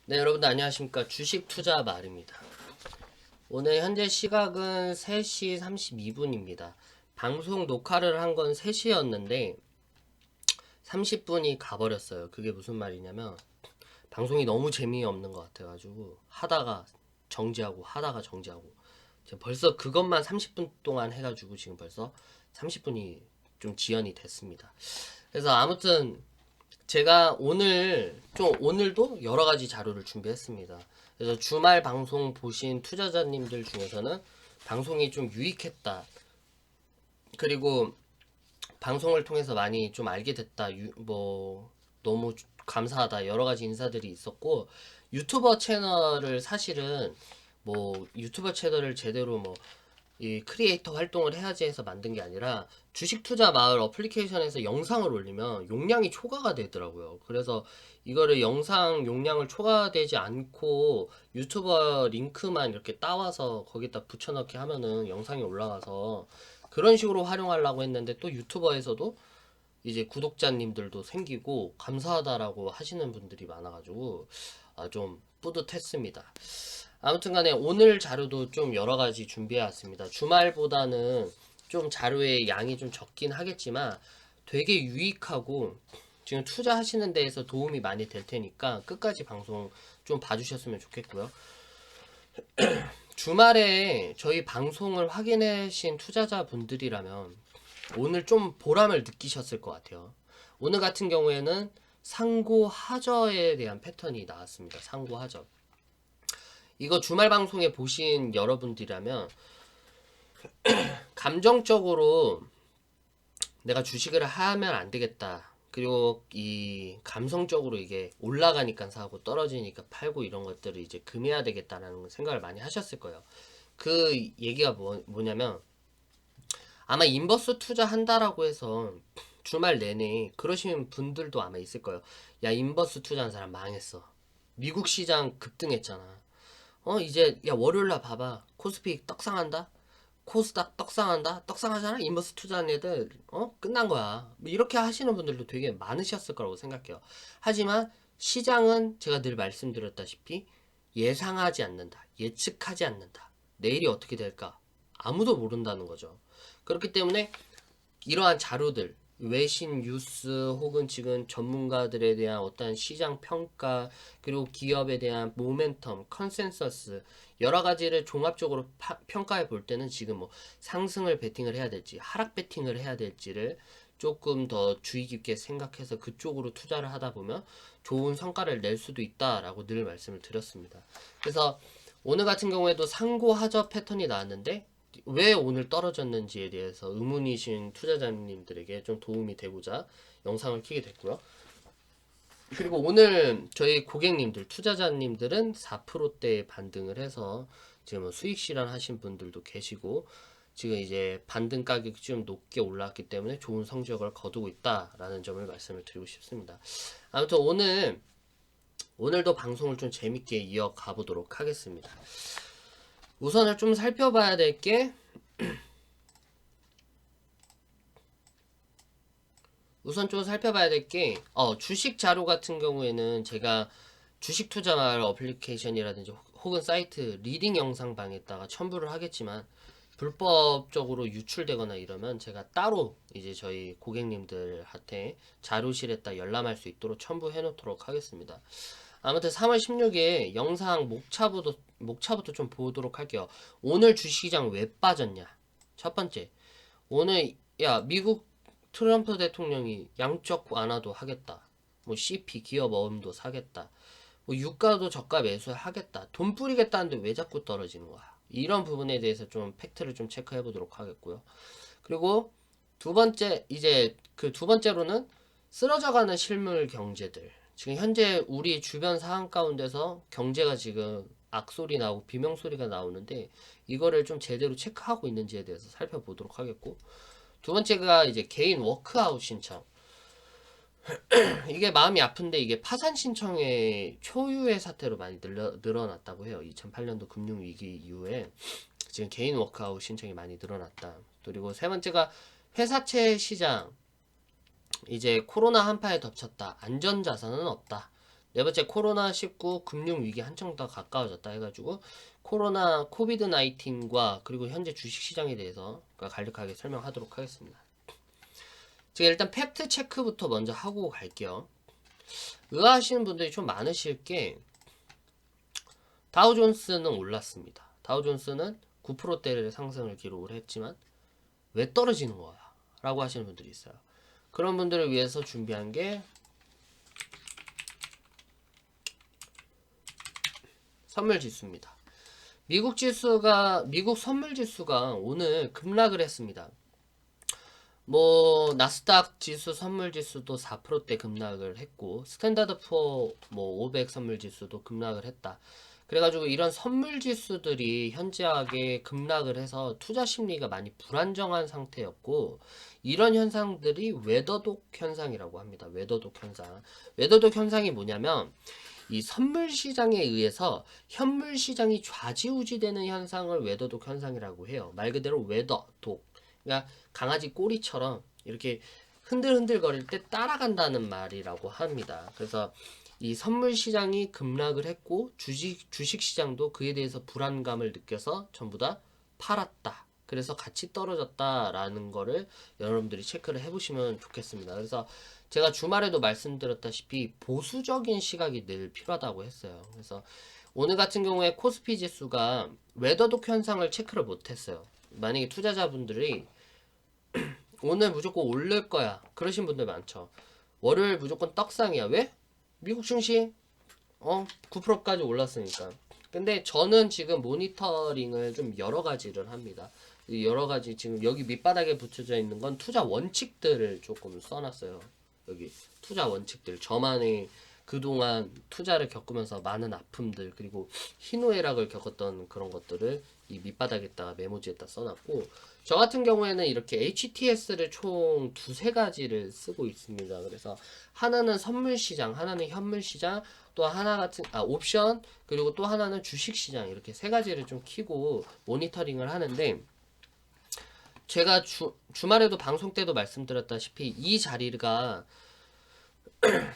네, 여러분들 안녕하십니까. 주식 투자 말입니다. 오늘 현재 시각은 3시 32분입니다. 방송 녹화를 한 건 3시였는데 30분이 가버렸어요. 그게 무슨 말이냐면 방송이 너무 재미없는 것 같아가지고 하다가 정지하고 하다가 정지하고 지금 벌써 그것만 30분 동안 해가지고 지금 벌써 30분이 좀 지연이 됐습니다. 그래서 아무튼 제가 오늘도 여러 가지 자료를 준비했습니다. 그래서 주말 방송 보신 투자자님들 중에서는 방송이 좀 유익했다. 그리고 방송을 통해서 많이 좀 알게 됐다. 너무 감사하다. 여러 가지 인사들이 있었고, 유튜버 채널을 사실은 유튜버 채널을 제대로 이 크리에이터 활동을 해야지 해서 만든 게 아니라 주식 투자 마을 어플리케이션에서 영상을 올리면 용량이 초과가 되더라고요. 그래서 이거를 영상 용량을 초과되지 않고 유튜버 링크만 이렇게 따와서 거기다 붙여넣기 하면은 영상이 올라가서 그런 식으로 활용하려고 했는데 또 유튜버에서도 이제 구독자님들도 생기고 감사하다라고 하시는 분들이 많아가지고 좀 뿌듯했습니다. 아무튼 간에 오늘 자료도 좀 여러 가지 준비해 왔습니다. 주말보다는 좀 자료의 양이 좀 적긴 하겠지만 되게 유익하고 지금 투자하시는 데에서 도움이 많이 될 테니까 끝까지 방송 좀 봐주셨으면 좋겠고요. 주말에 저희 방송을 확인하신 투자자분들이라면 오늘 좀 보람을 느끼셨을 것 같아요. 오늘 같은 경우에는 상고 하저에 대한 패턴이 나왔습니다. 상고 하저. 이거 주말 방송에 보신 여러분들이라면 감정적으로 내가 주식을 하면 안 되겠다. 그리고 이 감성적으로 이게 올라가니까 사고 떨어지니까 팔고 이런 것들을 이제 금해야 되겠다라는 생각을 많이 하셨을 거예요. 그 얘기가 뭐냐면 아마 인버스 투자한다라고 해서 주말 내내 그러신 분들도 아마 있을 거예요. 야, 인버스 투자한 사람 망했어. 미국 시장 급등했잖아. 이제 야 월요일날 봐봐. 코스피 떡상한다. 코스닥 떡상한다. 떡상하잖아. 인버스 투자한 애들 끝난 거야. 뭐 이렇게 하시는 분들도 되게 많으셨을 거라고 생각해요. 하지만 시장은 제가 늘 말씀드렸다시피 예상하지 않는다. 예측하지 않는다. 내일이 어떻게 될까? 아무도 모른다는 거죠. 그렇기 때문에 이러한 자료들, 외신 뉴스 혹은 지금 전문가들에 대한 어떤 시장 평가, 그리고 기업에 대한 모멘텀, 컨센서스, 여러 가지를 종합적으로 평가해 볼 때는 지금 상승을 베팅을 해야 될지, 하락 베팅을 해야 될지를 조금 더 주의 깊게 생각해서 그쪽으로 투자를 하다 보면 좋은 성과를 낼 수도 있다라고 늘 말씀을 드렸습니다. 그래서 오늘 같은 경우에도 상고 하저 패턴이 나왔는데 왜 오늘 떨어졌는지에 대해서 의문이신 투자자님들에게 좀 도움이 되고자 영상을 켜게 됐고요. 그리고 오늘 저희 고객님들, 투자자님들은 4%대 반등을 해서 지금 수익 실현하신 분들도 계시고 지금 이제 반등 가격이 좀 높게 올라왔기 때문에 좋은 성적을 거두고 있다라는 점을 말씀을 드리고 싶습니다. 아무튼 오늘도 방송을 좀 재밌게 이어가 보도록 하겠습니다. 우선은 좀 살펴봐야 될게 우선 좀 살펴봐야 될 게, 주식 자료 같은 경우에는 제가 주식 투자말 어플리케이션이라든지 혹은 사이트 리딩 영상방에다가 첨부를 하겠지만, 불법적으로 유출되거나 이러면 제가 따로 이제 저희 고객님들한테 자료실에다 열람할 수 있도록 첨부해 놓도록 하겠습니다. 아무튼 3월 16일 영상 목차부터 좀 보도록 할게요. 오늘 주식시장 왜 빠졌냐? 첫 번째, 오늘 야 미국 트럼프 대통령이 양적 완화도 하겠다. CP 기업 어음도 사겠다. 유가도 저가 매수하겠다. 돈 뿌리겠다는데 왜 자꾸 떨어지는 거야? 이런 부분에 대해서 좀 팩트를 좀 체크해 보도록 하겠고요. 그리고 두 번째 이제 그 두 번째로는 쓰러져가는 실물 경제들. 지금 현재 우리 주변 상황 가운데서 경제가 지금 악소리 나오고 비명소리가 나오는데 이거를 좀 제대로 체크하고 있는지에 대해서 살펴보도록 하겠고 두 번째가 이제 개인 워크아웃 신청. 이게 마음이 아픈데 이게 파산 신청의 초유의 사태로 많이 늘어났다고 해요. 2008년도 금융위기 이후에 지금 개인 워크아웃 신청이 많이 늘어났다. 그리고 세 번째가 회사채 시장. 이제 코로나 한파에 덮쳤다. 안전자산은 없다. 네 번째 코로나19 금융위기 한층 더 가까워졌다 해가지고 코비드 19과 그리고 현재 주식시장에 대해서 간략하게 설명하도록 하겠습니다. 제가 일단 팩트 체크부터 먼저 하고 갈게요. 의아하시는 분들이 좀 많으실 게 다우존스는 올랐습니다. 다우존스는 9%대의 상승을 기록을 했지만 왜 떨어지는 거야? 라고 하시는 분들이 있어요. 그런 분들을 위해서 준비한 게 선물 지수입니다. 미국 선물 지수가 오늘 급락을 했습니다. 뭐 나스닥 지수 선물 지수도 4%대 급락을 했고 스탠다드 푸어 500 선물 지수도 급락을 했다. 그래가지고 이런 선물 지수들이 현저하게 급락을 해서 투자 심리가 많이 불안정한 상태였고 이런 현상들이 웨더독 현상이라고 합니다. 웨더독 현상. 웨더독 현상이 뭐냐면 이 선물 시장에 의해서 현물 시장이 좌지우지되는 현상을 웨더독 현상이라고 해요. 말 그대로 웨더독. 그러니까 강아지 꼬리처럼 이렇게 흔들흔들 거릴 때 따라간다는 말이라고 합니다. 그래서 이 선물 시장이 급락을 했고 주식 시장도 그에 대해서 불안감을 느껴서 전부 다 팔았다. 그래서 같이 떨어졌다라는 거를 여러분들이 체크를 해보시면 좋겠습니다. 그래서 제가 주말에도 말씀드렸다시피 보수적인 시각이 늘 필요하다고 했어요. 그래서 오늘 같은 경우에 코스피 지수가 웨더독 현상을 체크를 못했어요. 만약에 투자자분들이 오늘 무조건 오를 거야 그러신 분들 많죠. 월요일 무조건 떡상이야. 왜? 미국 증시 9%까지 올랐으니까. 근데 저는 지금 모니터링을 좀 여러 가지를 합니다. 여러 가지 지금 여기 밑바닥에 붙여져 있는 건 투자 원칙들을 조금 써놨어요. 여기 투자 원칙들, 저만의 그동안 투자를 겪으면서 많은 아픔들 그리고 희노애락을 겪었던 그런 것들을 이 밑바닥에다가 메모지에다 써놨고, 저 같은 경우에는 이렇게 HTS를 총 두세 가지를 쓰고 있습니다. 그래서 하나는 선물 시장, 하나는 현물 시장, 또 하나 같은 옵션, 그리고 또 하나는 주식 시장, 이렇게 세 가지를 좀 키고 모니터링을 하는데, 제가 주말에도 방송 때도 말씀드렸다시피 이 자리가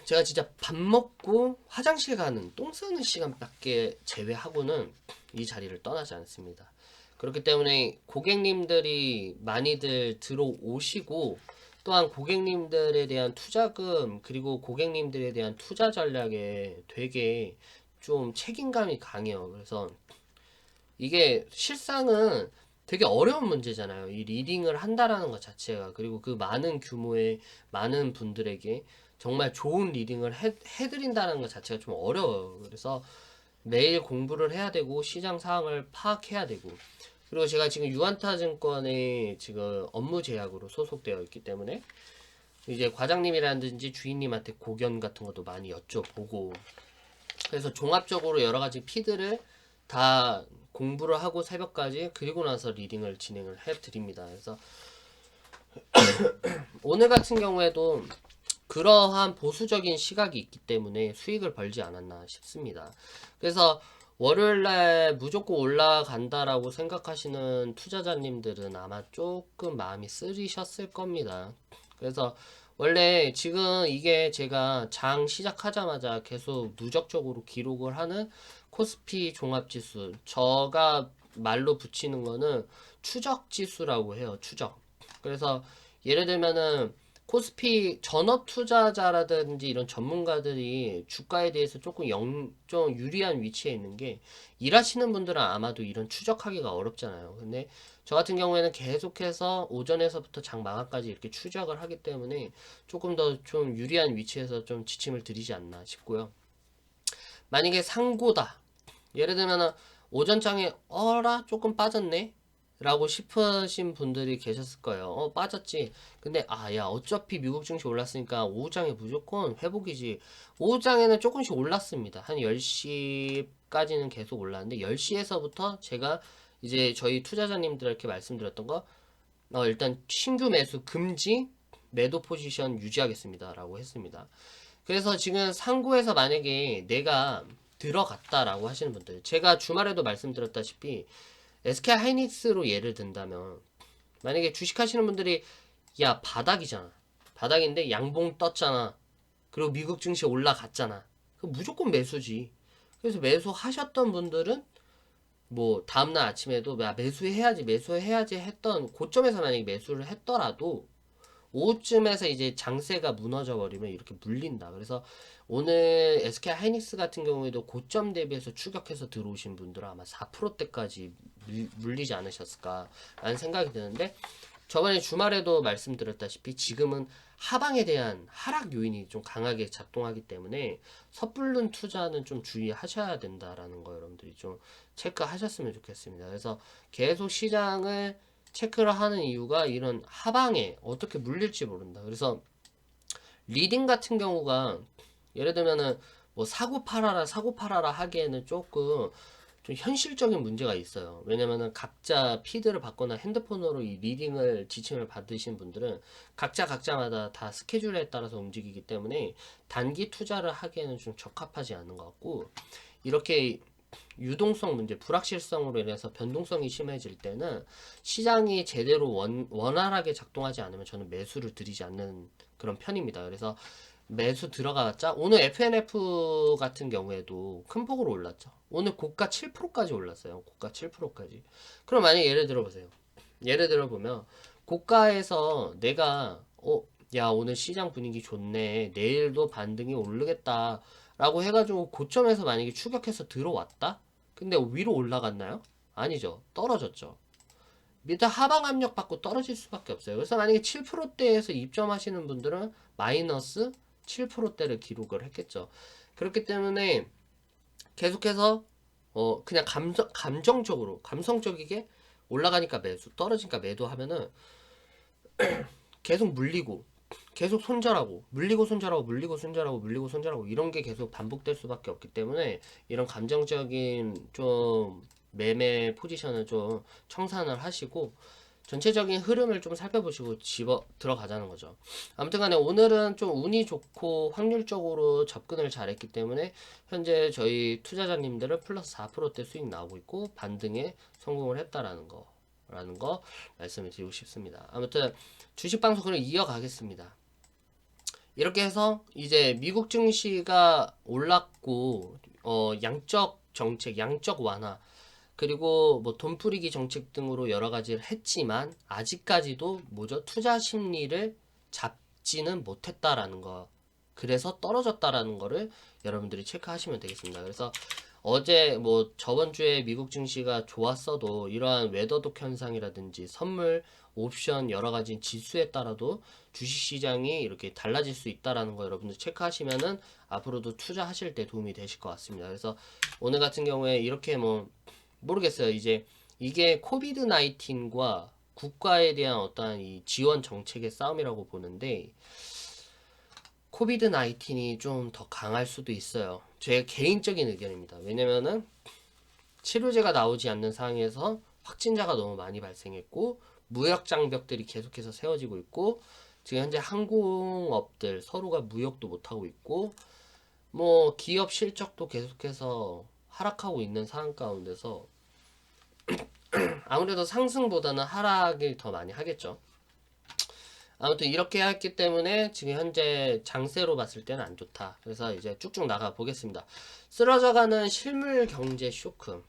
제가 진짜 밥 먹고 화장실 가는 똥 싸는 시간밖에 제외하고는 이 자리를 떠나지 않습니다. 그렇기 때문에 고객님들이 많이들 들어오시고, 또한 고객님들에 대한 투자금 그리고 고객님들에 대한 투자 전략에 되게 좀 책임감이 강해요. 그래서 이게 실상은 되게 어려운 문제잖아요. 이 리딩을 한다라는 것 자체가. 그리고 그 많은 규모의 많은 분들에게 정말 좋은 리딩을 해드린다는 것 자체가 좀 어려워요. 그래서 매일 공부를 해야 되고 시장 상황을 파악해야 되고, 그리고 제가 지금 유한타증권에 지금 업무 제약으로 소속되어 있기 때문에 이제 과장님이라든지 주인님한테 고견 같은 것도 많이 여쭤보고, 그래서 종합적으로 여러 가지 피드를 다 공부를 하고 새벽까지 그리고 나서 리딩을 진행을 해 드립니다. 그래서 오늘 같은 경우에도 그러한 보수적인 시각이 있기 때문에 수익을 벌지 않았나 싶습니다. 그래서 월요일날 무조건 올라간다라고 생각하시는 투자자님들은 아마 조금 마음이 쓰리셨을 겁니다. 그래서 원래 지금 이게 제가 장 시작하자마자 계속 누적적으로 기록을 하는 코스피 종합지수, 저가 말로 붙이는 거는 추적지수라고 해요. 추적. 그래서 예를 들면은 코스피 전업 투자자라든지 이런 전문가들이 주가에 대해서 좀 유리한 위치에 있는 게, 일하시는 분들은 아마도 이런 추적하기가 어렵잖아요. 근데 저 같은 경우에는 계속해서 오전에서부터 장 마감까지 이렇게 추적을 하기 때문에 조금 더 좀 유리한 위치에서 좀 지침을 드리지 않나 싶고요. 만약에 상고다. 예를 들면 오전장에 어라 조금 빠졌네 라고 싶으신 분들이 계셨을 거예요. 빠졌지. 근데 야 어차피 미국 증시 올랐으니까 오후장에 무조건 회복이지. 오후장에는 조금씩 올랐습니다. 한 10시까지는 계속 올랐는데 10시에서부터 제가 이제 저희 투자자님들에게 말씀드렸던 거, 일단 신규 매수 금지, 매도 포지션 유지하겠습니다 라고 했습니다. 그래서 지금 상고에서 만약에 내가 들어갔다라고 하시는 분들, 제가 주말에도 말씀드렸다시피 SK 하이닉스로 예를 든다면, 만약에 주식하시는 분들이 바닥이잖아. 바닥인데 양봉 떴잖아. 그리고 미국 증시 올라갔잖아. 무조건 매수지. 그래서 매수하셨던 분들은 뭐 다음날 아침에도 매수해야지 했던 고점에서 만약에 매수를 했더라도 오후쯤에서 이제 장세가 무너져 버리면 이렇게 물린다. 그래서 오늘 SK 하이닉스 같은 경우에도 고점 대비해서 추격해서 들어오신 분들은 아마 4%대까지 물리지 않으셨을까라는 생각이 드는데, 저번에 주말에도 말씀드렸다시피 지금은 하방에 대한 하락 요인이 좀 강하게 작동하기 때문에 섣부른 투자는 좀 주의하셔야 된다라는 거 여러분들이 좀 체크하셨으면 좋겠습니다. 그래서 계속 시장을 체크를 하는 이유가 이런 하방에 어떻게 물릴지 모른다. 그래서 리딩 같은 경우가 예를 들면은 뭐 사고 팔아라 하기에는 조금 좀 현실적인 문제가 있어요. 왜냐면은 각자 피드를 받거나 핸드폰으로 이 리딩을 지침을 받으신 분들은 각자마다 다 스케줄에 따라서 움직이기 때문에 단기 투자를 하기에는 좀 적합하지 않은 것 같고, 이렇게 유동성 문제, 불확실성으로 인해서 변동성이 심해질 때는 시장이 제대로 원활하게 작동하지 않으면 저는 매수를 드리지 않는 그런 편입니다. 그래서 매수 들어가봤자 오늘 FNF 같은 경우에도 큰 폭으로 올랐죠. 오늘 고가 7%까지 올랐어요. 고가 7%까지. 그럼 만약 예를 들어 보세요. 예를 들어 보면 고가에서 내가 야 오늘 시장 분위기 좋네, 내일도 반등이 오르겠다 라고 해가지고 고점에서 만약에 추격해서 들어왔다? 근데 위로 올라갔나요? 아니죠. 떨어졌죠. 밑에 하방 압력 받고 떨어질 수밖에 없어요. 그래서 만약에 7%대에서 입점하시는 분들은 마이너스 7%대를 기록을 했겠죠. 그렇기 때문에 계속해서 그냥 감성적이게 올라가니까 매수, 떨어지니까 매도하면은 계속 물리고 계속 손절하고 물리고 손절하고 이런 게 계속 반복될 수밖에 없기 때문에 이런 감정적인 좀 매매 포지션을 좀 청산을 하시고 전체적인 흐름을 좀 살펴보시고 집어 들어가자는 거죠. 아무튼 간에 오늘은 좀 운이 좋고 확률적으로 접근을 잘했기 때문에 현재 저희 투자자님들은 플러스 4%대 수익 나오고 있고 반등에 성공을 했다라는 거 말씀을 드리고 싶습니다. 아무튼 주식 방송을 이어가겠습니다. 이렇게 해서 이제 미국 증시가 올랐고 양적 정책, 양적 완화, 그리고 뭐 돈풀이기 정책 등으로 여러 가지를 했지만 아직까지도 뭐죠? 투자 심리를 잡지는 못했다라는 거. 그래서 떨어졌다라는 거를 여러분들이 체크하시면 되겠습니다. 그래서 어제 뭐 저번 주에 미국 증시가 좋았어도 이러한 웨더독 현상이라든지 선물, 옵션 여러 가지 지수에 따라도 주식시장이 이렇게 달라질 수 있다라는 거 여러분들 체크하시면은 앞으로도 투자하실 때 도움이 되실 것 같습니다. 그래서 오늘 같은 경우에 이렇게 뭐 모르겠어요. 이제 이게 코비드 19과 국가에 대한 어떠한 이 지원 정책의 싸움이라고 보는데 코비드 19이 좀 더 강할 수도 있어요. 제 개인적인 의견입니다. 왜냐면은 치료제가 나오지 않는 상황에서 확진자가 너무 많이 발생했고 무역 장벽들이 계속해서 세워지고 있고 지금 현재 항공업들 서로가 무역도 못하고 있고 뭐 기업 실적도 계속해서 하락하고 있는 상황 가운데서 아무래도 상승보다는 하락을 더 많이 하겠죠. 아무튼 이렇게 했기 때문에 지금 현재 장세로 봤을 때는 안 좋다. 그래서 이제 쭉쭉 나가 보겠습니다. 쓰러져가는 실물 경제 쇼크,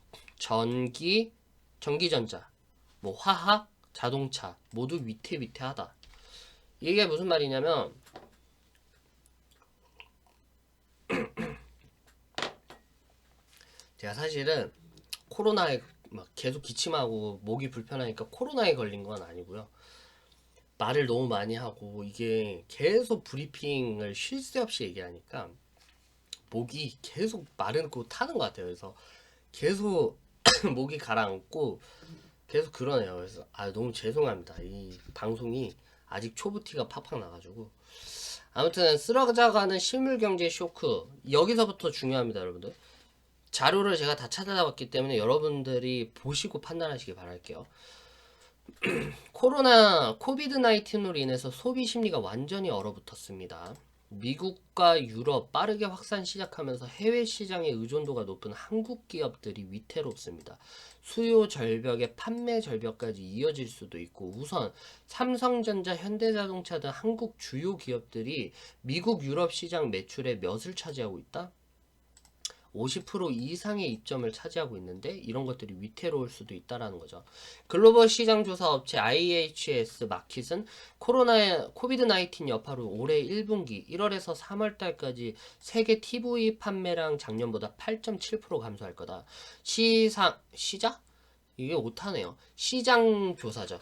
전기전자, 뭐 화학, 자동차 모두 위태위태하다. 이게 무슨 말이냐면 제가 사실은 코로나에 막 계속 기침하고 목이 불편하니까 코로나에 걸린 건 아니고요. 말을 너무 많이 하고 이게 계속 브리핑을 쉴 새 없이 얘기하니까 목이 계속 마르고 타는 것 같아요. 그래서 계속 목이 가라앉고 계속 그러네요. 그래서 너무 죄송합니다. 이 방송이 아직 초보티가 팍팍 나가지고 아무튼 쓰러져가는 실물경제 쇼크 여기서부터 중요합니다, 여러분들. 자료를 제가 다 찾아봤기 때문에 여러분들이 보시고 판단하시기 바랄게요. 코비드 19으로 인해서 소비 심리가 완전히 얼어붙었습니다. 미국과 유럽 빠르게 확산 시작하면서 해외 시장의 의존도가 높은 한국 기업들이 위태롭습니다. 수요 절벽에 판매 절벽까지 이어질 수도 있고 우선 삼성전자, 현대자동차 등 한국 주요 기업들이 미국, 유럽 시장 매출의 몇을 차지하고 있다? 50% 이상의 입점을 차지하고 있는데 이런 것들이 위태로울 수도 있다라는 거죠. 글로벌 시장 조사 업체 IHS 마켓은 코비드 19 여파로 올해 1분기 1월에서 3월 달까지 세계 TV 판매량 작년보다 8.7% 감소할 거다. 시작? 이게 오타네요. 시장 조사죠.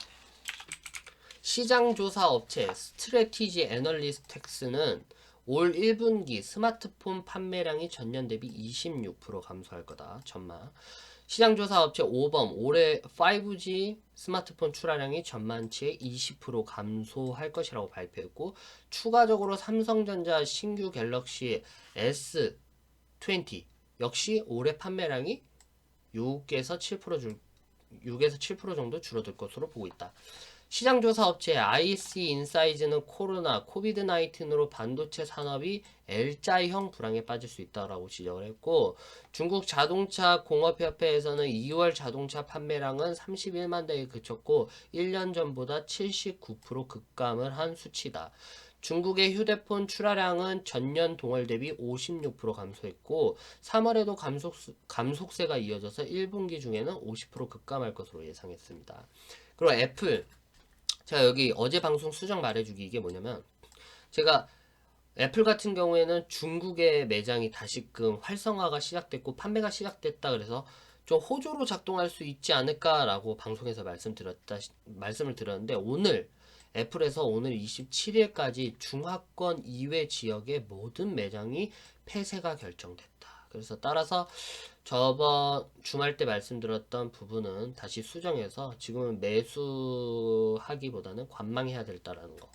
시장 조사 업체 스트래티지 애널리스텍스는 올 1분기 스마트폰 판매량이 전년 대비 26% 감소할 거다. 전망. 시장조사 업체 오범 올해 5G 스마트폰 출하량이 전만치의 20% 감소할 것이라고 발표했고, 추가적으로 삼성전자 신규 갤럭시 S20 역시 올해 판매량이 6에서 7% 정도 줄어들 것으로 보고 있다. 시장조사 업체 IC 인사이즈는 코비드 19으로 반도체 산업이 L자형 불황에 빠질 수 있다라고 지적을 했고, 중국 자동차 공업협회에서는 2월 자동차 판매량은 31만 대에 그쳤고 1년 전보다 79% 급감을 한 수치다. 중국의 휴대폰 출하량은 전년 동월 대비 56% 감소했고 3월에도 감속세가 이어져서 1분기 중에는 50% 급감할 것으로 예상했습니다. 그리고 애플, 제가 여기 어제 방송 수정 말해주기 이게 뭐냐면, 제가 애플 같은 경우에는 중국의 매장이 다시금 활성화가 시작됐고 판매가 시작됐다 그래서 좀 호조로 작동할 수 있지 않을까라고 방송에서 말씀을 드렸는데, 오늘 애플에서 오늘 27일까지 중화권 이외 지역의 모든 매장이 폐쇄가 결정됐다. 그래서 따라서 저번 주말 때 말씀드렸던 부분은 다시 수정해서 지금은 매수하기보다는 관망해야 된다라는 거.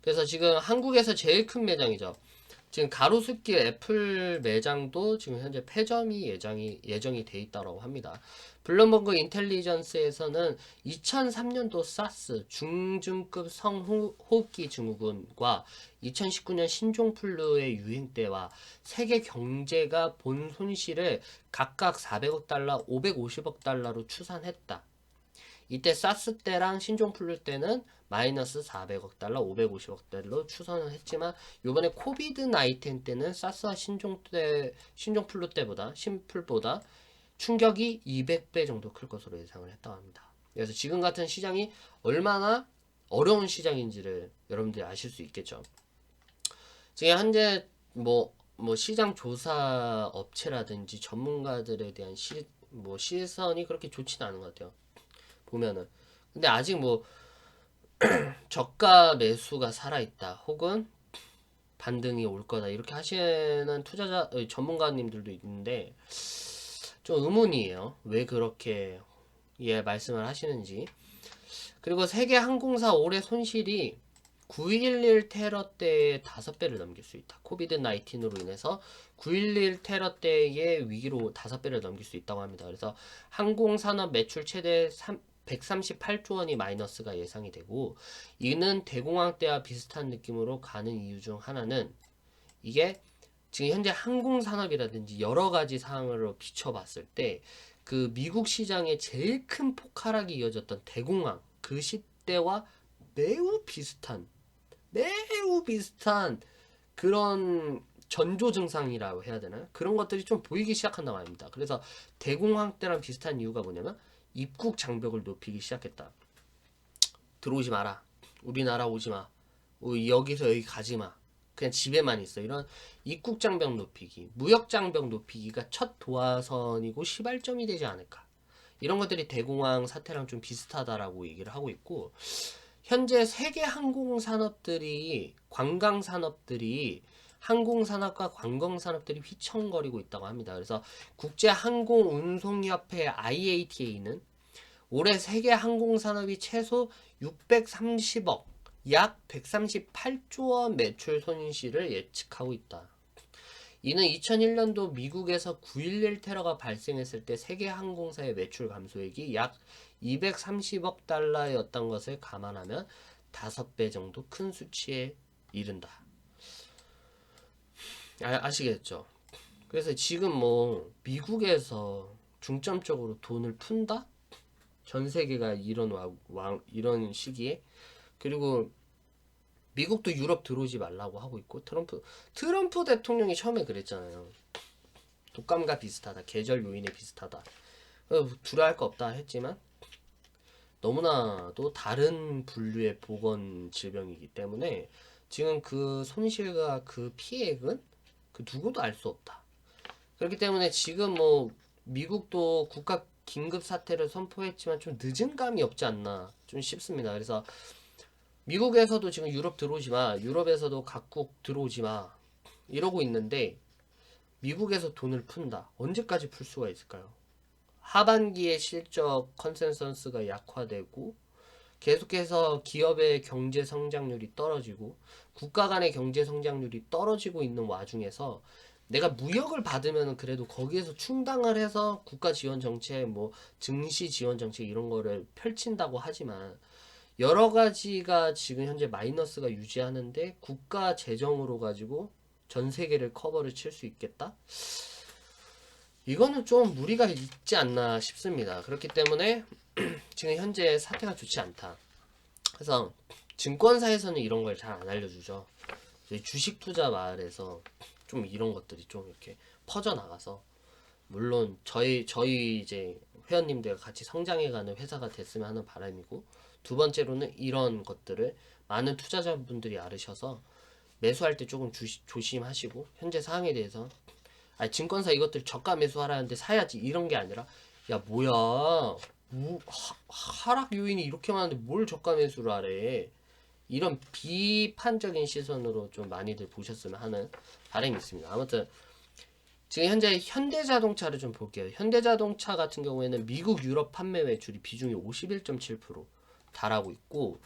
그래서 지금 한국에서 제일 큰 매장이죠. 지금 가로수길 애플 매장도 지금 현재 폐점이 예정이 돼 있다고 합니다. 블룸버그 인텔리전스에서는 2003년도 사스 중증급 성호흡기 증후군과 2019년 신종플루의 유행 때와 세계 경제가 본 손실을 각각 400억 달러, 550억 달러로 추산했다. 이때 사스 때랑 신종플루 때는 마이너스 400억 달러, 550억 달러로 추산을 했지만, 요번에 코비드 19 때는 사스와 신종플루 때보다 신플보다 충격이 200배 정도 클 것으로 예상을 했다고 합니다. 그래서 지금 같은 시장이 얼마나 어려운 시장인지를 여러분들이 아실 수 있겠죠. 지금 현재 뭐 시장 조사 업체라든지 전문가들에 대한 시선이 그렇게 좋지는 않은 것 같아요. 보면은. 근데 아직 저가 매수가 살아있다 혹은 반등이 올 거다 이렇게 하시는 전문가님들도 있는데 좀 의문이에요. 왜 그렇게 말씀을 하시는지. 그리고 세계 항공사 올해 손실이 9.11 테러 때의 5배를 넘길 수 있다. 코비드 19으로 인해서 9.11 테러 때의 위기로 5배를 넘길 수 있다고 합니다. 그래서 항공산업 매출 최대 138조 원이 마이너스가 예상이 되고, 이는 대공황 때와 비슷한 느낌으로 가는 이유 중 하나는 이게 지금 현재 항공산업이라든지 여러 가지 사항으로 비춰봤을 때 그 미국 시장의 제일 큰 폭하락이 이어졌던 대공황 그 시대와 매우 비슷한 그런 전조 증상이라고 해야 되나요? 그런 것들이 좀 보이기 시작한다고 합니다. 그래서 대공황 때랑 비슷한 이유가 뭐냐면 입국 장벽을 높이기 시작했다. 들어오지 마라. 우리나라 오지 마. 여기서 여기 가지 마. 그냥 집에만 있어. 이런 입국 장벽 높이기, 무역 장벽 높이기가 첫 도화선이고 시발점이 되지 않을까. 이런 것들이 대공황 사태랑 좀 비슷하다라고 얘기를 하고 있고, 현재 세계 항공산업들이 항공산업과 관광산업들이 휘청거리고 있다고 합니다. 그래서 국제항공운송협회 IATA는 올해 세계 항공산업이 최소 630억, 약 138조 원 매출 손실을 예측하고 있다. 이는 2001년도 미국에서 9.11 테러가 발생했을 때 세계 항공사의 매출 감소액이 약 230억 달러였던 것을 감안하면 5배 정도 큰 수치에 이른다. 아시겠죠? 그래서 지금 미국에서 중점적으로 돈을 푼다? 전 세계가 이런 시기에. 그리고 미국도 유럽 들어오지 말라고 하고 있고, 트럼프 대통령이 처음에 그랬잖아요. 독감과 비슷하다. 계절 요인에 비슷하다. 두려워할 거 없다 했지만 너무나도 다른 분류의 보건 질병이기 때문에 지금 그 손실과 그 피해액은 그 누구도 알 수 없다. 그렇기 때문에 지금 뭐 미국도 국가 긴급 사태를 선포했지만 좀 늦은 감이 없지 않나 좀 싶습니다. 그래서 미국에서도 지금 유럽 들어오지 마, 유럽에서도 각국 들어오지 마 이러고 있는데 미국에서 돈을 푼다. 언제까지 풀 수가 있을까요? 하반기에 실적 컨센서스가 약화되고 계속해서 기업의 경제 성장률이 떨어지고 국가 간의 경제 성장률이 떨어지고 있는 와중에서 내가 무역을 받으면 그래도 거기에서 충당을 해서 국가 지원 정책, 뭐 증시 지원 정책 이런 거를 펼친다고 하지만 여러 가지가 지금 현재 마이너스가 유지하는데 국가 재정으로 가지고 전 세계를 커버를 칠 수 있겠다? 이거는 좀 무리가 있지 않나 싶습니다. 그렇기 때문에 지금 현재 사태가 좋지 않다. 그래서 증권사에서는 이런 걸 잘 안 알려주죠. 주식 투자 마을에서 좀 이런 것들이 좀 이렇게 퍼져 나가서 물론 저희 이제 회원님들과 같이 성장해가는 회사가 됐으면 하는 바람이고 두 번째로는 이런 것들을 많은 투자자분들이 알으셔서 매수할 때 조금 조심하시고 현재 상황에 대해서 증권사 이것들 저가 매수하라는데 사야지 이런 게 아니라 야 뭐야 하락 요인이 이렇게 많은데 뭘 저가 매수를 하래 이런 비판적인 시선으로 좀 많이들 보셨으면 하는 바람이 있습니다. 아무튼 지금 현재 현대자동차를 좀 볼게요. 현대자동차 같은 경우에는 미국 유럽 판매 매출이 비중이 51.7% 달하고 있고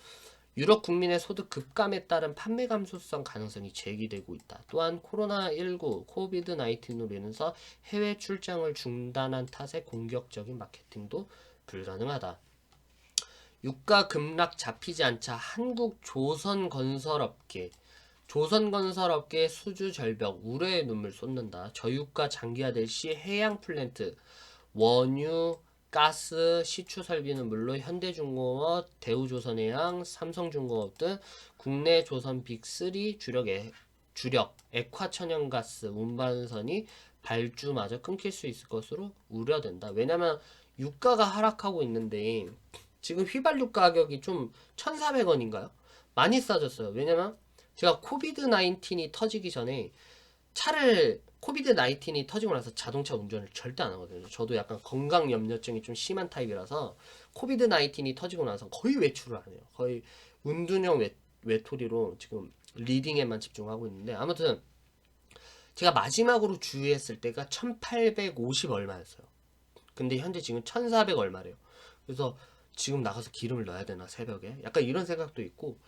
유럽 국민의 소득 급감에 따른 판매 감소성 가능성이 제기되고 있다. 또한 코로나19, 코비드-19으로 인해서 해외 출장을 중단한 탓에 공격적인 마케팅도 불가능하다. 유가 급락 잡히지 않자 한국 조선건설업계 수주 절벽 우려의 눈물 쏟는다. 저유가 장기화될 시 해양 플랜트 원유 가스, 시추 설비는 물론 현대중공업, 대우조선해양, 삼성중공업 등 국내 조선 빅3 주력 액화천연가스 운반선이 발주마저 끊길 수 있을 것으로 우려된다. 왜냐면 유가가 하락하고 있는데 지금 휘발유 가격이 좀 1,400원인가요? 많이 싸졌어요. 왜냐면 제가 코비드-19이 터지기 전에 코비드-19이 터지고 나서 자동차 운전을 절대 안 하거든요. 저도 약간 건강 염려증이 좀 심한 타입이라서 코비드-19이 터지고 나서 거의 외출을 안 해요. 거의 은둔형 외톨이로 지금 리딩에만 집중하고 있는데 아무튼 제가 마지막으로 주유했을 때가 1850 얼마였어요. 근데 현재 지금 1400 얼마래요. 그래서 지금 나가서 기름을 넣어야 되나 새벽에? 약간 이런 생각도 있고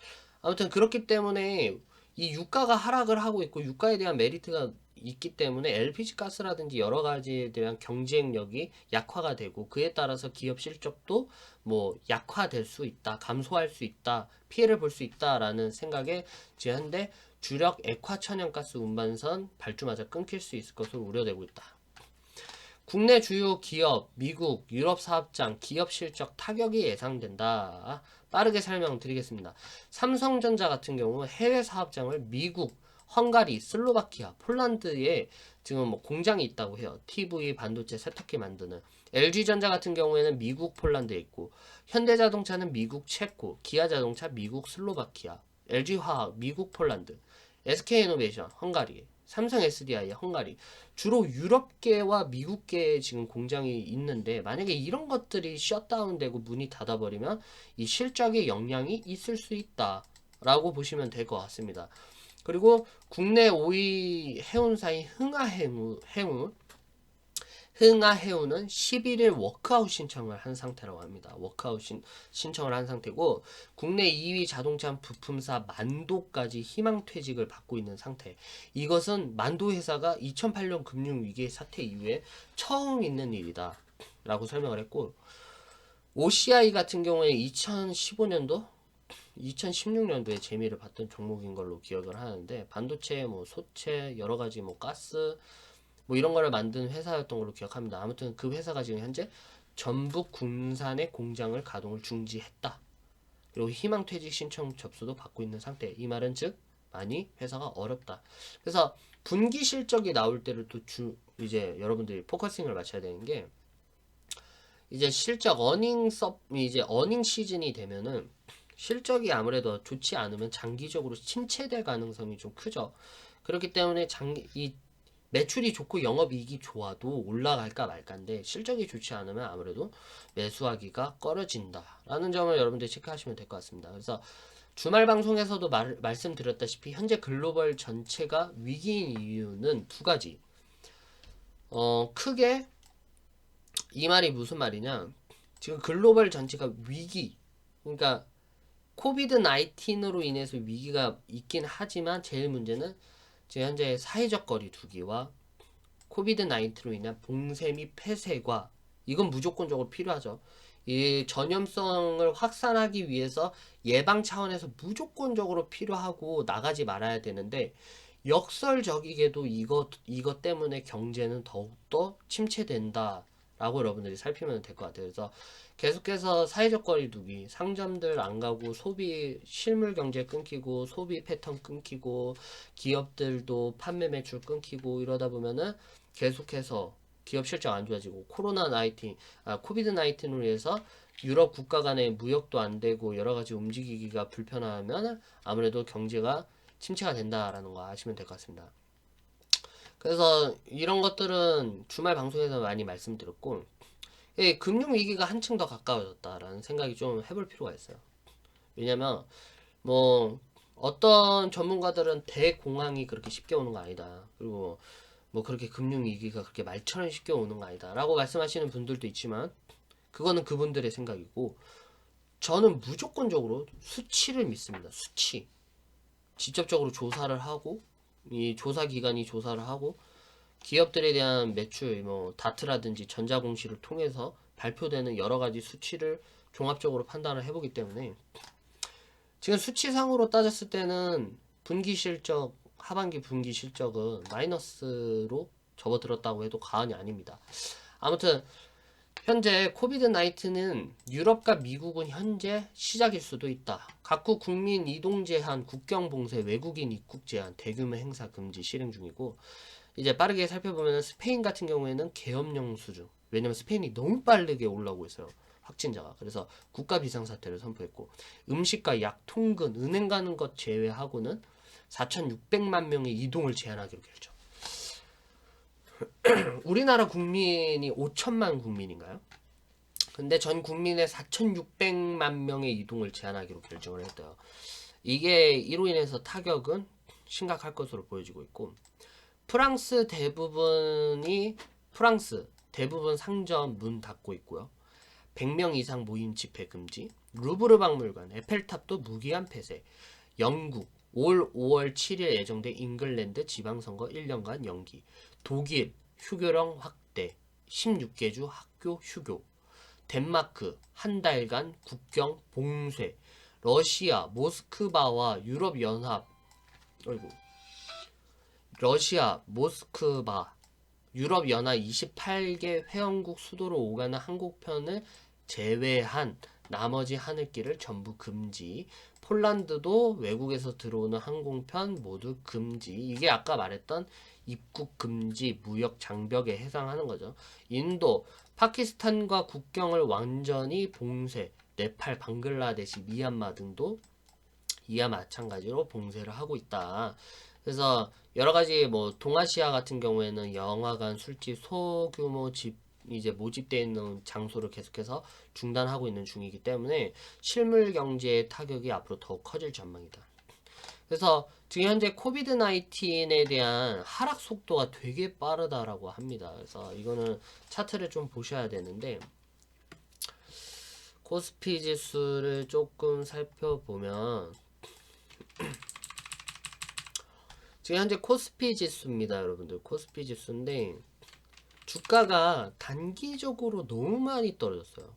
아무튼 그렇기 때문에 이 유가가 하락을 하고 있고 유가에 대한 메리트가 있기 때문에 LPG 가스라든지 여러 가지에 대한 경쟁력이 약화가 되고 그에 따라서 기업 실적도 뭐 약화될 수 있다, 감소할 수 있다, 피해를 볼 수 있다라는 생각에 지한데 주력 액화천연가스 운반선 발주마저 끊길 수 있을 것으로 우려되고 있다. 국내 주요 기업, 미국, 유럽 사업장, 기업 실적 타격이 예상된다. 빠르게 설명드리겠습니다. 삼성전자 같은 경우 해외 사업장을 미국, 헝가리, 슬로바키아, 폴란드에 지금 뭐 공장이 있다고 해요. TV, 반도체, 세탁기 만드는. LG전자 같은 경우에는 미국, 폴란드에 있고, 현대자동차는 미국, 체코, 기아자동차 미국, 슬로바키아, LG화학 미국, 폴란드, SK이노베이션 헝가리, 삼성 SDI 헝가리. 주로 유럽계와 미국계에 지금 공장이 있는데 만약에 이런 것들이 셧다운되고 문이 닫아버리면 이 실적에 영향이 있을 수 있다라고 보시면 될 것 같습니다. 그리고 국내 5위 해운사인 흥하해운은 11일 워크아웃 신청을 한 상태라고 합니다. 워크아웃 신청을 한 상태고 국내 2위 자동차 부품사 만도까지 희망퇴직을 받고 있는 상태. 이것은 만도 회사가 2008년 금융위기 사태 이후에 처음 있는 일이다 라고 설명을 했고 OCI 같은 경우에 2015년도 2016년도에 재미를 봤던 종목인 걸로 기억을 하는데 반도체, 뭐 소체, 여러 가지 뭐 가스 뭐 이런 거를 만든 회사였던 걸로 기억합니다. 아무튼 그 회사가 지금 현재 전북 군산의 공장을 가동을 중지했다. 그리고 희망퇴직 신청 접수도 받고 있는 상태. 이 말은 즉 많이 회사가 어렵다. 그래서 분기 실적이 나올 때를 또 이제 여러분들이 포커싱을 맞춰야 되는 게, 이제 실적 이제 어닝 시즌이 되면은 실적이 아무래도 좋지 않으면 장기적으로 침체될 가능성이 좀 크죠. 그렇기 때문에 이 매출이 좋고 영업이익이 좋아도 올라갈까 말까인데, 실적이 좋지 않으면 아무래도 매수하기가 꺼려진다라는 점을 여러분들이 체크하시면 될 것 같습니다. 그래서 주말 방송에서도 말씀드렸다시피 현재 글로벌 전체가 위기인 이유는 두 가지. 크게 이 말이 무슨 말이냐? 지금 글로벌 전체가 위기, 그러니까 코비드 19으로 인해서 위기가 있긴 하지만, 제일 문제는 지금 현재 사회적 거리 두기와 코비드 19로 인한 봉쇄 및 폐쇄과, 이건 무조건적으로 필요하죠. 이 전염성을 확산하기 위해서 예방 차원에서 무조건적으로 필요하고 나가지 말아야 되는데, 역설적이게도 이것 때문에 경제는 더욱더 침체된다 라고 여러분들이 살피면 될 것 같아요. 그래서 계속해서 사회적 거리 두기, 상점들 안 가고 소비 실물 경제 끊기고 소비 패턴 끊기고 기업들도 판매 매출 끊기고 이러다 보면은 계속해서 기업 실적 안 좋아지고, 코비드 19으로 인해서 유럽 국가 간의 무역도 안 되고 여러 가지 움직이기가 불편하면 아무래도 경제가 침체가 된다라는 거 아시면 될 것 같습니다. 그래서 이런 것들은 주말 방송에서 많이 말씀드렸고, 금융 위기가 한층 더 가까워졌다라는 생각이 좀 해볼 필요가 있어요. 왜냐면 뭐 어떤 전문가들은 대공황이 그렇게 쉽게 오는 거 아니다, 그리고 뭐 그렇게 금융 위기가 그렇게 말처럼 쉽게 오는 거 아니다 라고 말씀하시는 분들도 있지만, 그거는 그분들의 생각이고, 저는 무조건적으로 수치를 믿습니다. 수치. 직접적으로 조사를 하고, 이 조사 기관이 조사를 하고 기업들에 대한 매출, 뭐 다트라든지 전자공시를 통해서 발표되는 여러 가지 수치를 종합적으로 판단을 해보기 때문에, 지금 수치상으로 따졌을 때는 분기 실적, 하반기 분기 실적은 마이너스로 접어들었다고 해도 과언이 아닙니다. 아무튼 현재 코비드 19는 유럽과 미국은 현재 시작일 수도 있다. 각국 국민 이동 제한, 국경 봉쇄, 외국인 입국 제한, 대규모 행사 금지 실행 중이고, 이제 빠르게 살펴보면 스페인 같은 경우에는 계엄령 수준. 왜냐면 스페인이 너무 빠르게 올라오고 있어요, 확진자가. 그래서 국가 비상사태를 선포했고, 음식과 약, 통근, 은행 가는 것 제외하고는 4,600만 명의 이동을 제한하기로 결정. 우리나라 국민이 5천만 국민인가요? 근데 전 국민의 4,600만 명의 이동을 제한하기로 결정을 했대요. 이게 이로 인해서 타격은 심각할 것으로 보여지고 있고, 프랑스 대부분 상점 문 닫고 있고요. 100명 이상 모임 집회 금지, 루브르 박물관, 에펠탑도 무기한 폐쇄, 영국 올 5월 7일 예정된 잉글랜드 지방선거 1년간 연기, 독일 휴교령 확대, 16개 주 학교 휴교, 덴마크 한 달간 국경 봉쇄, 러시아 모스크바와 유럽연합 28개 회원국 수도로 오가는 항공편을 제외한 나머지 하늘길을 전부 금지. 폴란드도 외국에서 들어오는 항공편 모두 금지. 이게 아까 말했던 입국 금지, 무역 장벽에 해당하는 거죠. 인도, 파키스탄과 국경을 완전히 봉쇄. 네팔, 방글라데시, 미얀마 등도 이와 마찬가지로 봉쇄를 하고 있다. 그래서 여러 가지 뭐 동아시아 같은 경우에는 영화관, 술집, 소규모 이제 모집되어 있는 장소를 계속해서 중단하고 있는 중이기 때문에 실물 경제의 타격이 앞으로 더욱 커질 전망이다. 그래서 지금 현재 코비드 19에 대한 하락 속도가 되게 빠르다라고 합니다. 그래서 이거는 차트를 좀 보셔야 되는데, 코스피 지수를 조금 살펴보면 지금 현재 코스피 지수입니다, 여러분들. 코스피 지수인데 주가가 단기적으로 너무 많이 떨어졌어요.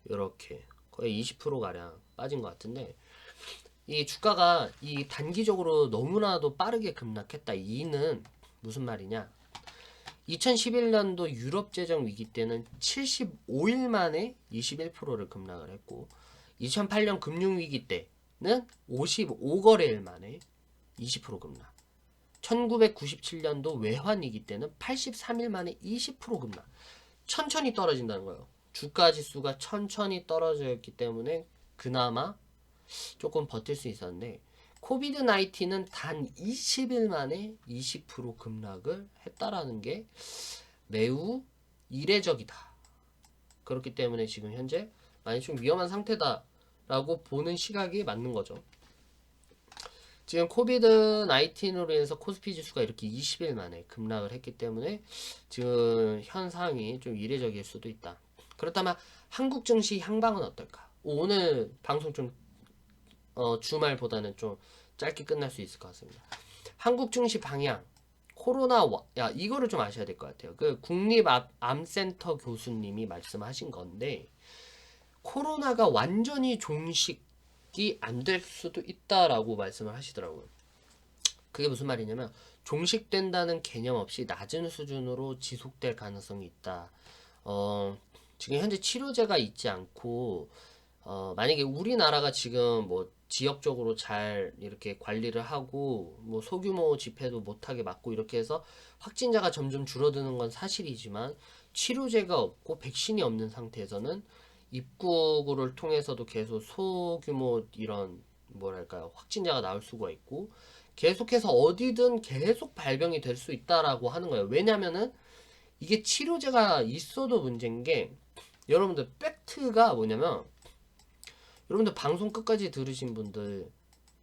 이렇게 거의 20% 가량 빠진 것 같은데, 이 주가가 이 단기적으로 너무나도 빠르게 급락했다. 이는 무슨 말이냐? 2011년도 유럽 재정 위기 때는 75일 만에 21%를 급락을 했고, 2008년 금융 위기 때는 55거래일 만에 20% 급락. 1997년도 외환위기 때는 83일 만에 20% 급락. 천천히 떨어진다는 거예요. 주가 지수가 천천히 떨어져 있기 때문에 그나마 조금 버틸 수 있었는데, 코비드 19는 단 20일 만에 20% 급락을 했다라는 게 매우 이례적이다. 그렇기 때문에 지금 현재 많이 좀 위험한 상태다라고 보는 시각이 맞는 거죠. 지금 코비드 19으로 인해서 코스피 지수가 이렇게 20일 만에 급락을 했기 때문에 지금 현상이 좀 이례적일 수도 있다. 그렇다면 한국 증시 향방은 어떨까? 오늘 방송 좀 주말보다는 좀 짧게 끝날 수 있을 것 같습니다. 한국 증시 방향, 이거를 좀 아셔야 될 것 같아요. 그 국립암센터 교수님이 말씀하신 건데, 코로나가 완전히 종식이 안 될 수도 있다라고 말씀을 하시더라고요. 그게 무슨 말이냐면, 종식된다는 개념 없이 낮은 수준으로 지속될 가능성이 있다. 지금 현재 치료제가 있지 않고, 만약에 우리나라가 지금 뭐 지역적으로 잘 이렇게 관리를 하고 뭐 소규모 집회도 못하게 막고 이렇게 해서 확진자가 점점 줄어드는 건 사실이지만, 치료제가 없고 백신이 없는 상태에서는 입국을 통해서도 계속 소규모 이런 뭐랄까요, 확진자가 나올 수가 있고 계속해서 어디든 계속 발병이 될 수 있다라고 하는 거예요. 왜냐면은 이게 치료제가 있어도 문제인 게, 여러분들 팩트가 뭐냐면, 여러분들 방송 끝까지 들으신 분들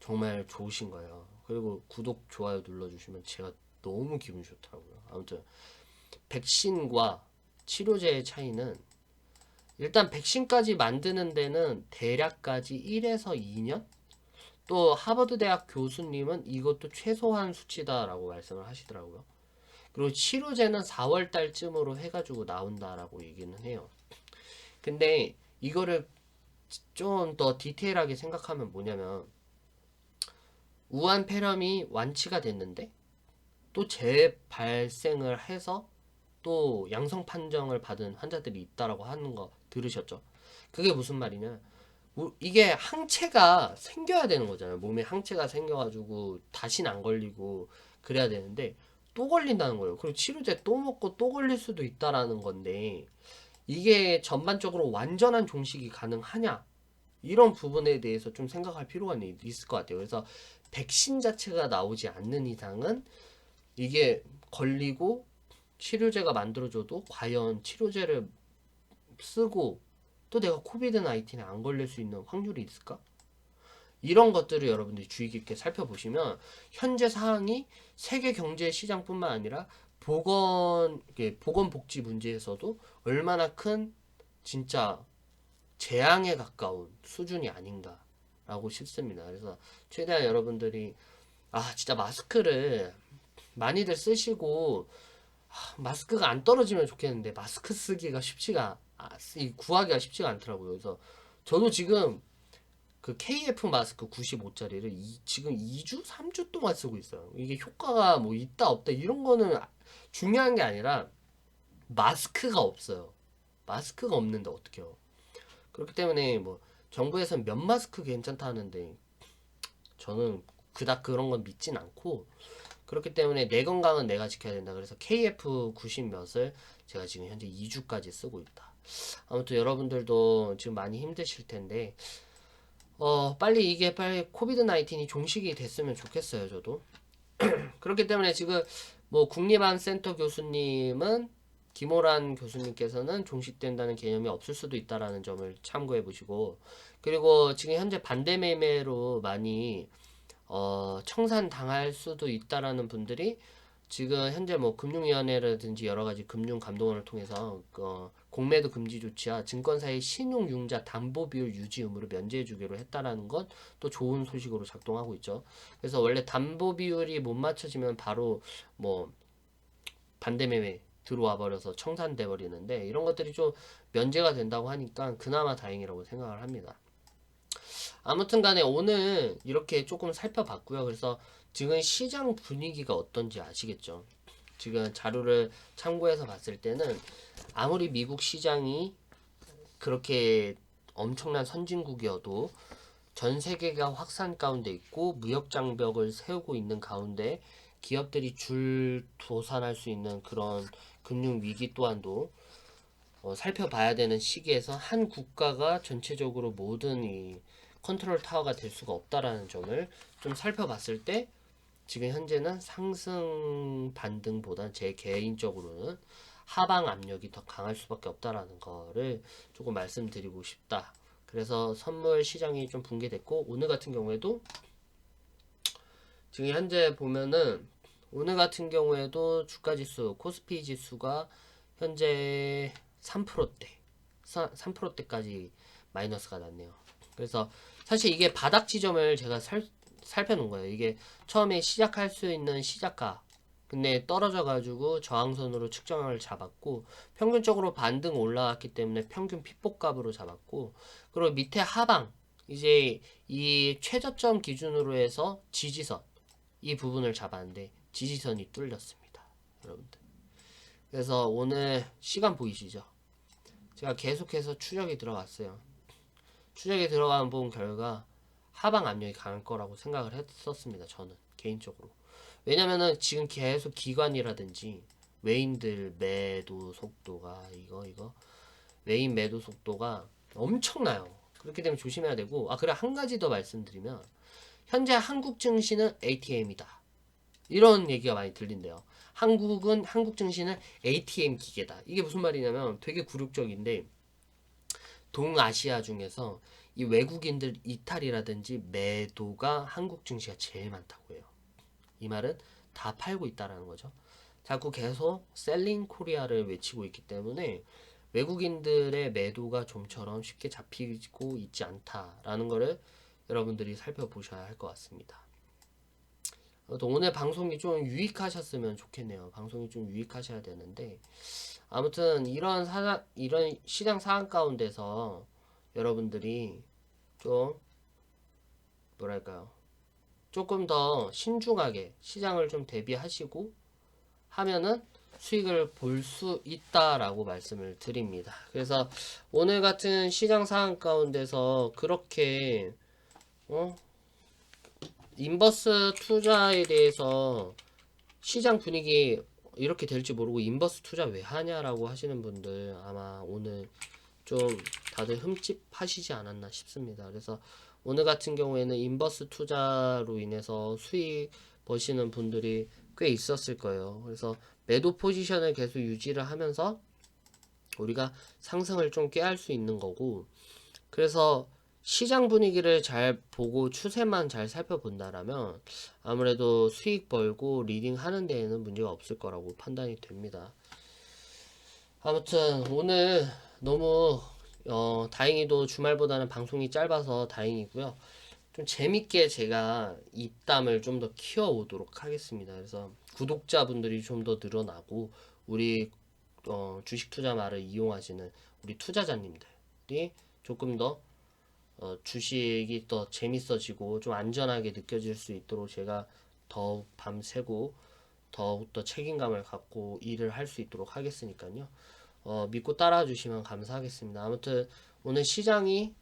정말 좋으신 거예요. 그리고 구독, 좋아요 눌러주시면 제가 너무 기분이 좋더라고요. 아무튼 백신과 치료제의 차이는, 일단 백신까지 만드는 데는 대략까지 1에서 2년? 또 하버드 대학 교수님은 이것도 최소한 수치다라고 말씀을 하시더라고요. 그리고 치료제는 4월 달쯤으로 해가지고 나온다라고 얘기는 해요. 근데 이거를 좀 더 디테일하게 생각하면 뭐냐면, 우한 폐렴이 완치가 됐는데 또 재발생을 해서 또 양성 판정을 받은 환자들이 있다라고 하는 거 들으셨죠? 그게 무슨 말이냐? 이게 항체가 생겨야 되는 거잖아요. 몸에 항체가 생겨가지고 다시는 안 걸리고 그래야 되는데 또 걸린다는 거예요. 그리고 치료제 또 먹고 또 걸릴 수도 있다라는 건데, 이게 전반적으로 완전한 종식이 가능하냐? 이런 부분에 대해서 좀 생각할 필요가 있을 것 같아요. 그래서 백신 자체가 나오지 않는 이상은 이게 걸리고 치료제가 만들어져도 과연 치료제를 쓰고 또 내가 코비드 19에 안 걸릴 수 있는 확률이 있을까? 이런 것들을 여러분들이 주의 깊게 살펴보시면 현재 상황이 세계 경제 시장뿐만 아니라 보건복지 문제에서도 얼마나 큰 진짜 재앙에 가까운 수준이 아닌가라고 싶습니다. 그래서 최대한 여러분들이 진짜 마스크를 많이들 쓰시고, 마스크가 안 떨어지면 좋겠는데 마스크 쓰기가 구하기가 쉽지가 않더라고요. 그래서 저도 지금 그 KF 마스크 95짜리를 지금 2주, 3주 동안 쓰고 있어요. 이게 효과가 뭐 있다 없다 이런 거는 중요한 게 아니라 마스크가 없어요. 마스크가 없는데 어떡해요. 그렇기 때문에 뭐 정부에서는 면 마스크 괜찮다 하는데 저는 그닥 그런 건 믿진 않고, 그렇기 때문에 내 건강은 내가 지켜야 된다. 그래서 KF90 몇을 제가 지금 현재 2주까지 쓰고 있다. 아무튼 여러분들도 지금 많이 힘드실 텐데 빨리 코비드 19이 종식이 됐으면 좋겠어요. 저도. 그렇기 때문에 지금 뭐 국립암센터 교수님은, 김호란 교수님께서는 종식된다는 개념이 없을 수도 있다라는 점을 참고해 보시고, 그리고 지금 현재 반대 매매로 많이 청산 당할 수도 있다라는 분들이 지금 현재 뭐 금융위원회라든지 여러 가지 금융 감독원을 통해서 공매도 금지 조치와 증권사의 신용융자 담보 비율 유지 의무를 면제해 주기로 했다라는 건 또 좋은 소식으로 작동하고 있죠. 그래서 원래 담보 비율이 못 맞춰지면 바로 뭐 반대 매매 들어와 버려서 청산돼 버리는데, 이런 것들이 좀 면제가 된다고 하니까 그나마 다행이라고 생각을 합니다. 아무튼 간에 오늘 이렇게 조금 살펴봤고요. 그래서 지금 시장 분위기가 어떤지 아시겠죠? 지금 자료를 참고해서 봤을 때는 아무리 미국 시장이 그렇게 엄청난 선진국이어도 전 세계가 확산 가운데 있고 무역 장벽을 세우고 있는 가운데 기업들이 줄 도산할 수 있는 그런 금융 위기 또한도 살펴봐야 되는 시기에서 한 국가가 전체적으로 모든 이 컨트롤 타워가 될 수가 없다라는 점을 좀 살펴봤을 때 지금 현재는 상승 반등보다 제 개인적으로는 하방 압력이 더 강할 수밖에 없다라는 거를 조금 말씀드리고 싶다. 그래서 선물 시장이 좀 붕괴됐고 오늘 같은 경우에도 지금 현재 보면은 오늘 같은 경우에도 주가지수 코스피 지수가 현재 3%대 3%대까지 마이너스가 났네요. 그래서 사실 이게 바닥 지점을 제가 살펴놓은 거예요. 이게 처음에 시작할 수 있는 시작가 근데 떨어져 가지고 저항선으로 측정을 잡았고 평균적으로 반등 올라왔기 때문에 평균 핏복값으로 잡았고 그리고 밑에 하방 이제 이 최저점 기준으로 해서 지지선 이 부분을 잡았는데 지지선이 뚫렸습니다. 여러분들. 그래서 오늘 시간 보이시죠? 제가 계속해서 추적이 들어갔어요. 추적이 들어간 본 결과 하방 압력이 강할 거라고 생각을 했었습니다. 저는 개인적으로. 왜냐면은 지금 계속 기관이라든지 외인들 매도 속도가 이거 외인 매도 속도가 엄청나요. 그렇기 때문에 조심해야 되고 그래 한 가지 더 말씀드리면 현재 한국 증시는 ATM이다. 이런 얘기가 많이 들린대요. 한국 증시는 ATM 기계다. 이게 무슨 말이냐면 되게 굴욕적인데 동아시아 중에서 이 외국인들 이탈이라든지 매도가 한국 증시가 제일 많다고 해요. 이 말은 다 팔고 있다라는 거죠. 자꾸 계속 셀링 코리아를 외치고 있기 때문에 외국인들의 매도가 좀처럼 쉽게 잡히고 있지 않다라는 거를 여러분들이 살펴보셔야 할 것 같습니다. 또 오늘 방송이 좀 유익하셨으면 좋겠네요. 방송이 좀 유익하셔야 되는데 아무튼 이런 시장 상황 가운데서 여러분들이 좀 뭐랄까요? 조금 더 신중하게 시장을 좀 대비하시고 하면은 수익을 볼 수 있다라고 말씀을 드립니다. 그래서 오늘 같은 시장 상황 가운데서 그렇게 인버스 투자에 대해서 시장 분위기 이렇게 될지 모르고 인버스 투자 왜 하냐라고 하시는 분들 아마 오늘 좀 다들 흠집하시지 않았나 싶습니다. 그래서 오늘 같은 경우에는 인버스 투자로 인해서 수익 버시는 분들이 꽤 있었을 거예요. 그래서 매도 포지션을 계속 유지를 하면서 우리가 상승을 좀 꾀할 수 있는 거고 그래서 시장 분위기를 잘 보고 추세만 잘 살펴본다라면 아무래도 수익 벌고 리딩 하는 데에는 문제가 없을 거라고 판단이 됩니다. 아무튼 오늘 너무 다행히도 주말보다는 방송이 짧아서 다행이고요. 좀 재밌게 제가 입담을 좀 더 키워오도록 하겠습니다. 그래서 구독자분들이 좀 더 늘어나고 우리 주식 투자 말을 이용하시는 우리 투자자님들이 조금 더 주식이 더 재밌어지고 좀 안전하게 느껴질 수 있도록 제가 더욱 밤새고 더욱더 책임감을 갖고 일을 할 수 있도록 하겠으니까요. 믿고 따라와 주시면 감사하겠습니다. 아무튼 오늘 시장이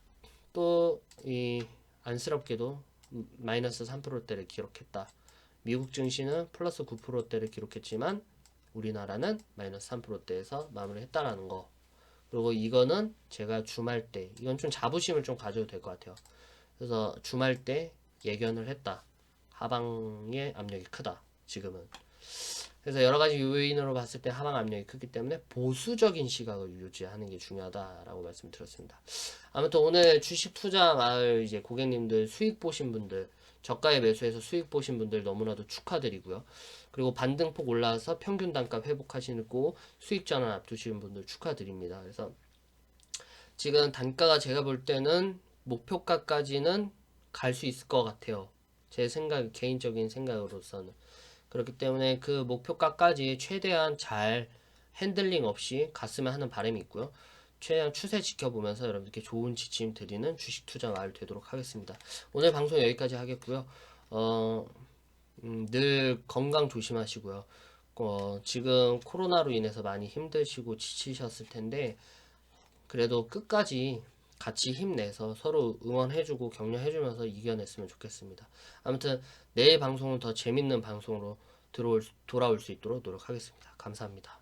또 이 안쓰럽게도 마이너스 3%대를 기록했다. 미국 증시는 플러스 9%대를 기록했지만 우리나라는 마이너스 3%대에서 마무리했다라는 거. 그리고 이거는 제가 주말 때 이건 좀 자부심을 좀 가져도 될 것 같아요. 그래서 주말 때 예견을 했다. 하방의 압력이 크다. 지금은. 그래서 여러 가지 요인으로 봤을 때 하방 압력이 크기 때문에 보수적인 시각을 유지하는 게 중요하다라고 말씀드렸습니다. 아무튼 오늘 주식 투자 마을 이제 고객님들 수익 보신 분들 저가에 매수해서 수익 보신 분들 너무나도 축하드리고요. 그리고 반등폭 올라와서 평균 단가 회복하시고 수익 전환 앞두시는 분들 축하드립니다. 그래서 지금 단가가 제가 볼 때는 목표가까지는 갈 수 있을 것 같아요. 제 생각, 개인적인 생각으로서는. 그렇기 때문에 그 목표가까지 최대한 잘 핸들링 없이 갔으면 하는 바람이 있고요. 최대한 추세 지켜보면서 여러분들께 좋은 지침 드리는 주식 투자 마을 되도록 하겠습니다. 오늘 방송 여기까지 하겠고요. 늘 건강 조심하시고요. 지금 코로나로 인해서 많이 힘드시고 지치셨을 텐데 그래도 끝까지 같이 힘내서 서로 응원해주고 격려해주면서 이겨냈으면 좋겠습니다. 아무튼 내일 방송은 더 재밌는 방송으로 돌아올 수 있도록 노력하겠습니다. 감사합니다.